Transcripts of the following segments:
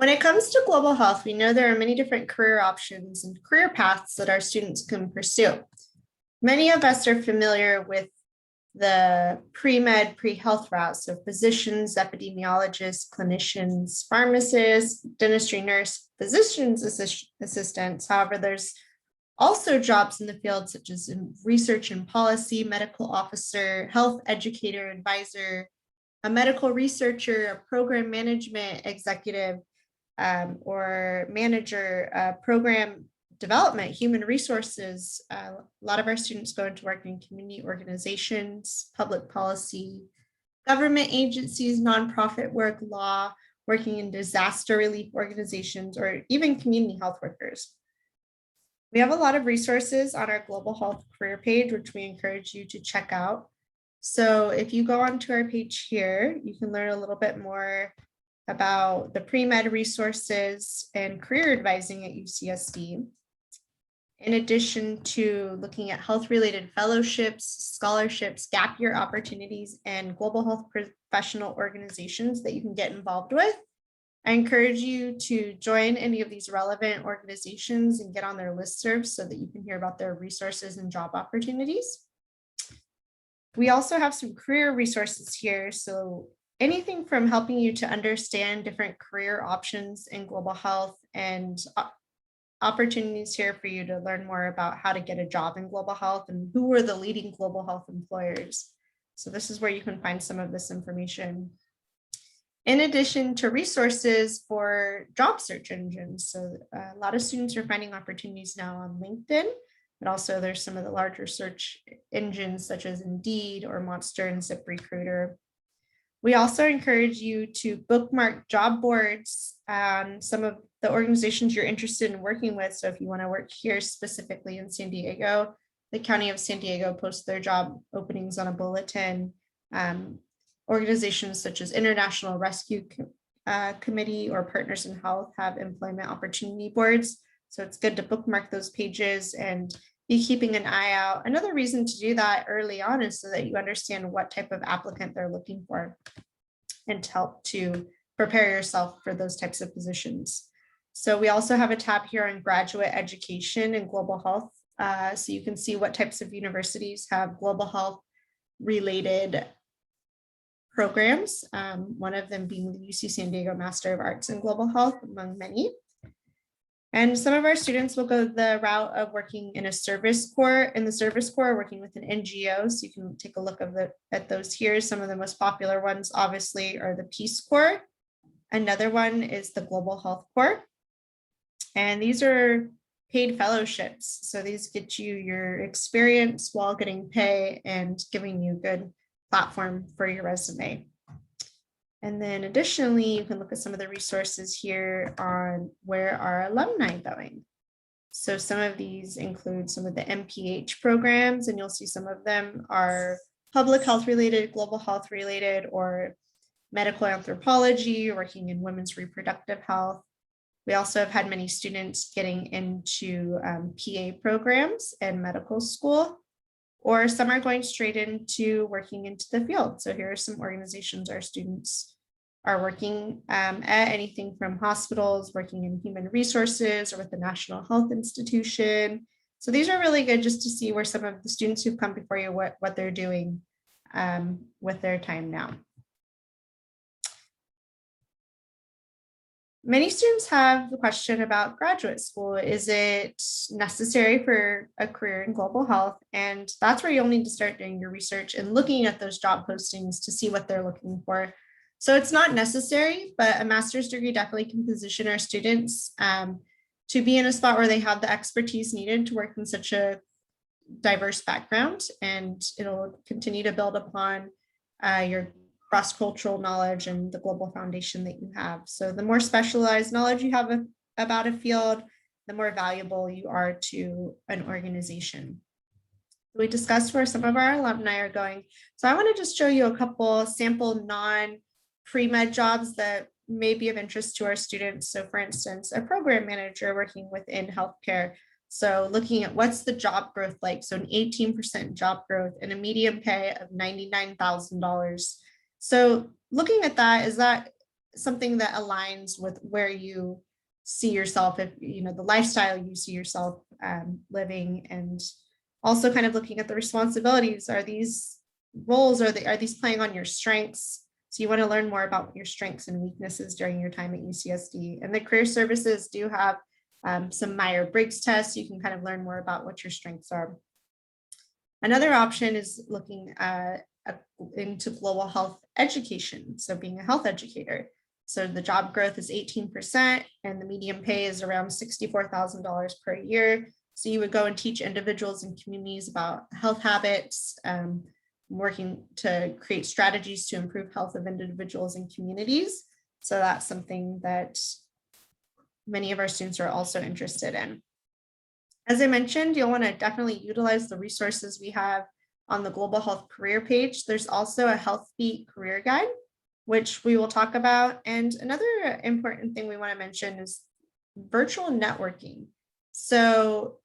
When it comes to global health, we know there are many different career options and career paths that our students can pursue. Many of us are familiar with the pre-med, pre-health routes, so physicians, epidemiologists, clinicians, pharmacists, dentistry nurse, physician's assistants. However, there's also jobs in the field such as in research and policy, medical officer, health educator, advisor, a medical researcher, a program management executive, or manager, program development, human resources. A lot of our students go into work in community organizations, public policy, government agencies, nonprofit work, law, working in disaster relief organizations, or even community health workers. We have a lot of resources on our global health career page, which we encourage you to check out. So if you go onto our page here, you can learn a little bit more about the pre-med resources and career advising at UCSD. In addition to looking at health-related fellowships, scholarships, gap year opportunities, and global health professional organizations that you can get involved with, I encourage you to join any of these relevant organizations and get on their listservs so that you can hear about their resources and job opportunities. We also have some career resources here. So anything from helping you to understand different career options in global health and opportunities here for you to learn more about how to get a job in global health and who are the leading global health employers. So this is where you can find some of this information. In addition to resources for job search engines. So a lot of students are finding opportunities now on LinkedIn, but also there's some of the larger search engines such as Indeed or Monster and ZipRecruiter. We also encourage you to bookmark job boards, some of the organizations you're interested in working with. So if you want to work here specifically in San Diego, the County of San Diego posts their job openings on a bulletin. Organizations such as International Rescue Committee or Partners in Health have employment opportunity boards. So it's good to bookmark those pages and be keeping an eye out. Another reason to do that early on is so that you understand what type of applicant they're looking for and to help to prepare yourself for those types of positions. So we also have a tab here on graduate education and global health. So you can see what types of universities have global health related programs, one of them being the UC San Diego Master of Arts in Global Health, among many. And some of our students will go the route of working in a service corps, working with an NGO. So you can take a look at those here. Some of the most popular ones, obviously, are the Peace Corps. Another one is the Global Health Corps. And these are paid fellowships. So these get you your experience while getting pay and giving you good platform for your resume. And then additionally, you can look at some of the resources here on where our alumni going. So some of these include some of the MPH programs, and you'll see some of them are public health related, global health related, or medical anthropology, working in women's reproductive health. We also have had many students getting into PA programs and medical school, or some are going straight into working into the field. So here are some organizations our students are working at, anything from hospitals, working in human resources, or with the National Health Institution. So these are really good just to see where some of the students who've come before you, what they're doing with their time now. Many students have the question about graduate school. Is it necessary for a career in global health? And that's where you'll need to start doing your research and looking at those job postings to see what they're looking for. So it's not necessary, but a master's degree definitely can position our students to be in a spot where they have the expertise needed to work in such a diverse background, and it'll continue to build upon your cross-cultural knowledge and the global foundation that you have. So the more specialized knowledge you have about a field, the more valuable you are to an organization. We discussed where some of our alumni are going. So I want to just show you a couple sample non-pre-med jobs that may be of interest to our students. So for instance, a program manager working within healthcare. So looking at what's the job growth like. So an 18% job growth and a median pay of $99,000. So looking at that, is that something that aligns with where you see yourself, if the lifestyle you see yourself living, and also kind of looking at the responsibilities. Are these roles, are these playing on your strengths? So you want to learn more about your strengths and weaknesses during your time at UCSD. And the career services do have some Myers-Briggs tests. You can kind of learn more about what your strengths are. Another option is looking into global health education, so being a health educator. So the job growth is 18% and the median pay is around $64,000 per year. So you would go and teach individuals and communities about health habits, working to create strategies to improve health of individuals and communities. So that's something that many of our students are also interested in. As I mentioned, you'll want to definitely utilize the resources we have on the Global Health career page. There's also a Healthbeat career guide, which we will talk about. And another important thing we want to mention is virtual networking. So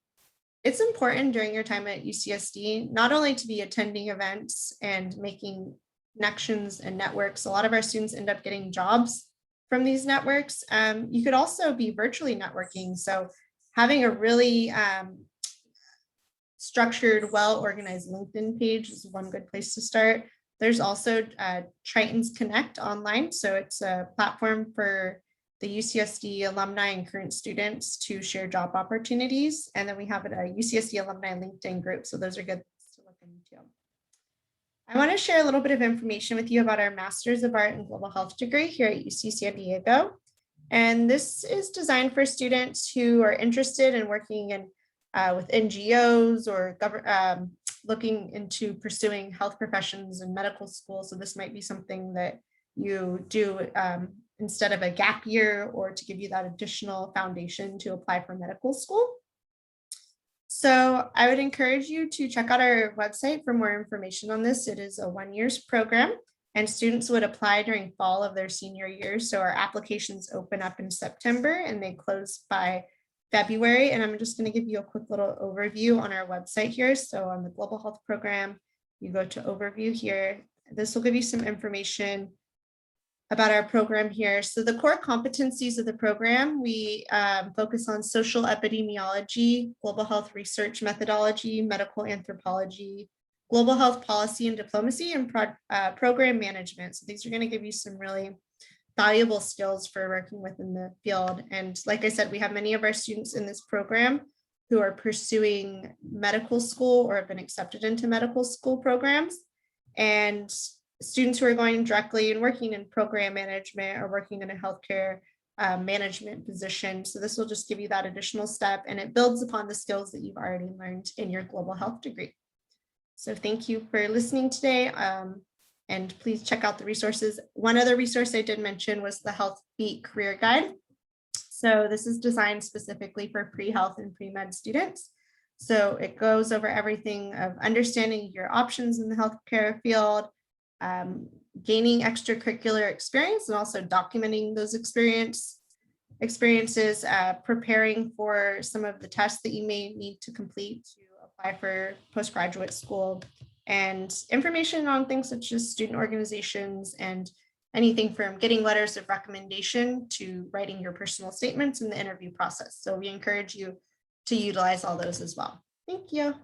it's important during your time at UCSD, not only to be attending events and making connections and networks. A lot of our students end up getting jobs from these networks. You could also be virtually networking. So having a really structured, well-organized LinkedIn page is one good place to start. There's also Triton's Connect online. So it's a platform for the UCSD alumni and current students to share job opportunities. And then we have a UCSD alumni LinkedIn group. So those are good to look into. I want to share a little bit of information with you about our Master's of Art in Global Health degree here at UC San Diego. And this is designed for students who are interested in working in with NGOs or looking into pursuing health professions in medical school. So this might be something that you do instead of a gap year, or to give you that additional foundation to apply for medical school. So I would encourage you to check out our website for more information on this. It is a 1-year program, and students would apply during fall of their senior year. So our applications open up in September and they close by February. And I'm just going to give you a quick little overview on our website here. So on the Global Health program, you go to overview here. This will give you some information about our program here. So the core competencies of the program, we focus on social epidemiology, global health research methodology, medical anthropology, global health policy and diplomacy, and program management. So these are going to give you some really valuable skills for working within the field. And like I said, we have many of our students in this program who are pursuing medical school or have been accepted into medical school programs, and students who are going directly and working in program management or working in a healthcare management position. So this will just give you that additional step, and it builds upon the skills that you've already learned in your global health degree. So thank you for listening today. And please check out the resources. One other resource I did mention was the Healthbeat Career Guide. So this is designed specifically for pre-health and pre-med students. So it goes over everything of understanding your options in the healthcare field, gaining extracurricular experience, and also documenting those experiences, preparing for some of the tests that you may need to complete to apply for postgraduate school, and information on things such as student organizations and anything from getting letters of recommendation to writing your personal statements in the interview process. So we encourage you to utilize all those as well. Thank you.